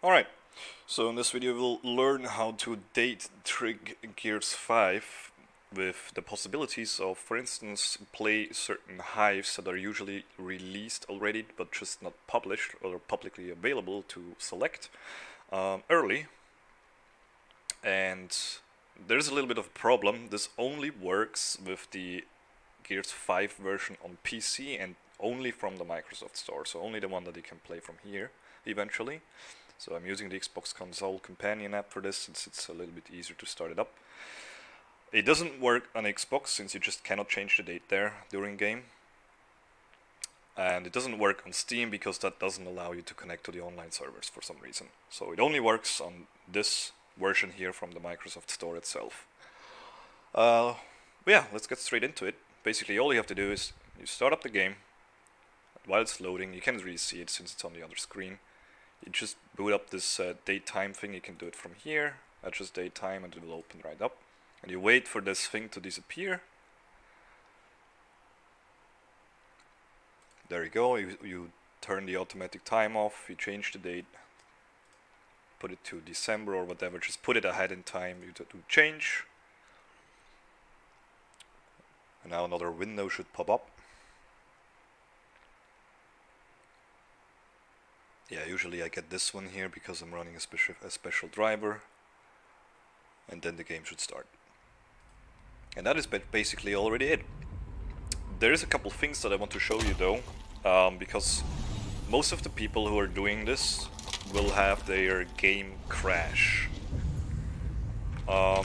Alright, so in this video we'll learn how to date trig Gears 5 with the possibilities of, for instance, play certain hives that are usually released already but just not published or publicly available to select early. And there's a little bit of a problem. This only works with the Gears 5 version on PC and only from the Microsoft Store, so only the one that you can play from here eventually. So I'm using the Xbox Console Companion app for this since it's a little bit easier to start it up. It doesn't work on Xbox since you just cannot change the date there during game. And it doesn't work on Steam because that doesn't allow you to connect to the online servers for some reason. So it only works on this version here from the Microsoft Store itself. Yeah, let's get straight into it. Basically all you have to do is you start up the game. While it's loading, you can't really see it since it's on the other screen. You just boot up this date time thing. You can do it from here, adjust date time, and it will open right up. And you wait for this thing to disappear. There you go, you turn the automatic time off, you change the date, put it to December or whatever, just put it ahead in time, you do change. And now another window should pop up. Yeah, usually I get this one here because I'm running a special driver, and then the game should start. And that is basically already it. There is a couple things that I want to show you though, because most of the people who are doing this will have their game crash. I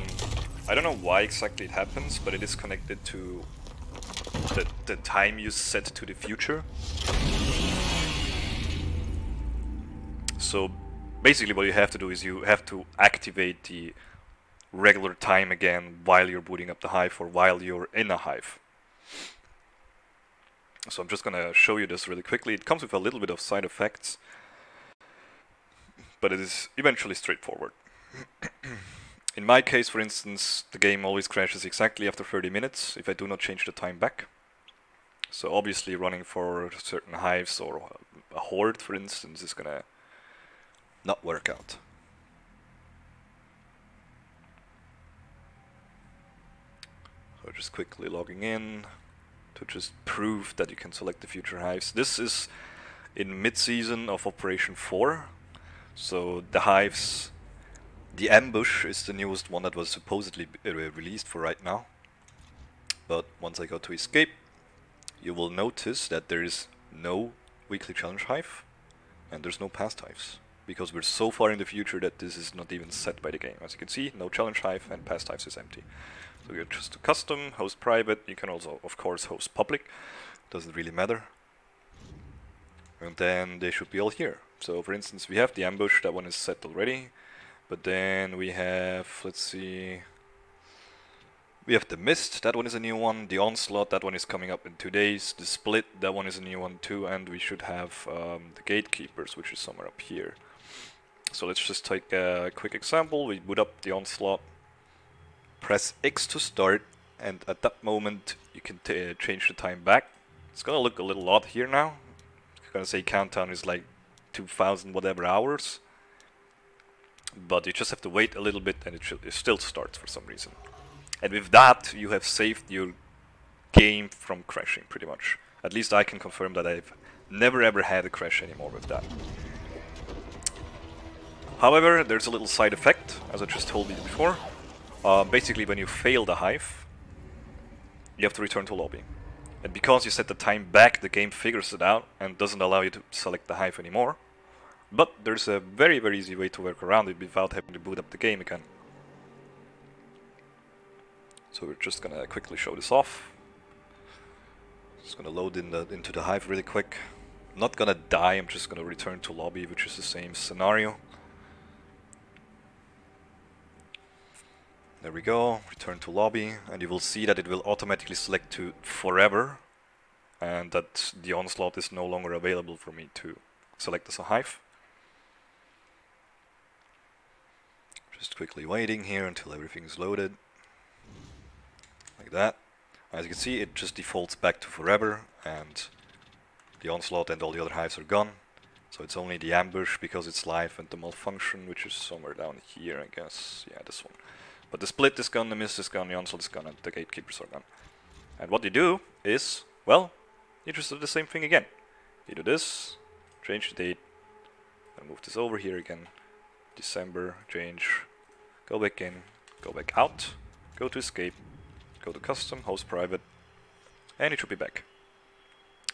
don't know why exactly it happens, but it is connected to the time you set to the future. So basically what you have to do is you have to activate the regular time again while you're booting up the hive or while you're in a hive. So I'm just gonna show you this really quickly. It comes with a little bit of side effects, but it is eventually straightforward. In my case, for instance, the game always crashes exactly after 30 minutes if I do not change the time back. So obviously running for certain hives or a horde, for instance, is gonna not work out. So just quickly logging in to just prove that you can select the future hives. This is in mid-season of Operation 4. So the hives, the ambush is the newest one that was supposedly released for right now. But once I go to escape, you will notice that there is no weekly challenge hive and there's no past hives, because we're so far in the future that this is not even set by the game. As you can see, no challenge hive and past hives is empty. So you just to custom, host private, you can also of course host public, doesn't really matter. And then they should be all here. So for instance we have the ambush, that one is set already. But then we have, let's see, we have the mist, that one is a new one. The onslaught, that one is coming up in 2 days. The split, that one is a new one too. And we should have the gatekeepers, which is somewhere up here. So let's just take a quick example. We boot up the onslaught, press X to start, and at that moment you can change the time back. It's gonna look a little odd here now. It's gonna say countdown is like 2000 whatever hours. But you just have to wait a little bit and it still starts for some reason. And with that you have saved your game from crashing pretty much. At least I can confirm that I've never ever had a crash anymore with that. However, there's a little side effect, as I just told you before. Basically, when you fail the hive, you have to return to lobby. And because you set the time back, the game figures it out and doesn't allow you to select the hive anymore. But there's a very, very easy way to work around it without having to boot up the game again. So we're just gonna quickly show this off. Just gonna load into the hive really quick. I'm not gonna die, I'm just gonna return to lobby, which is the same scenario. There we go, return to lobby, and you will see that it will automatically select to forever, and that the onslaught is no longer available for me to select as a hive. Just quickly waiting here until everything is loaded. Like that. As you can see, it just defaults back to forever, and the onslaught and all the other hives are gone. So it's only the ambush because it's live and the malfunction, which is somewhere down here, I guess. Yeah, this one. But the split is gone, the miss is gone, the onslaught is gone, and the gatekeepers are gone. And what you do is, well, you just do the same thing again. You do this, change the date, and move this over here again. December, change, go back in, go back out, go to escape, go to custom, host private, and it should be back.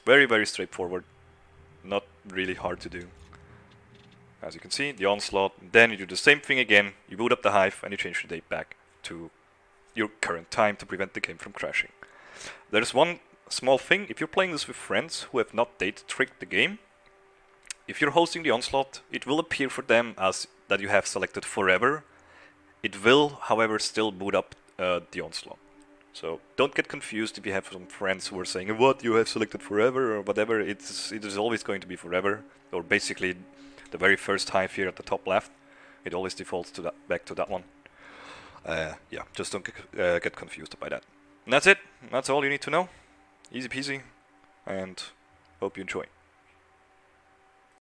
Very, very straightforward. Not really hard to do. As you can see, the onslaught, then you do the same thing again, you boot up the hive and you change the date back to your current time to prevent the game from crashing. There's one small thing, if you're playing this with friends who have not date tricked the game, if you're hosting the onslaught, it will appear for them as that you have selected forever. It will, however, still boot up the onslaught. So don't get confused if you have some friends who are saying, what, you have selected forever or whatever. It is always going to be forever, or basically the very first hive here at the top left. It always defaults to that, back to that one. Yeah, just don't get confused by that. And that's it. That's all you need to know. Easy peasy, and hope you enjoy.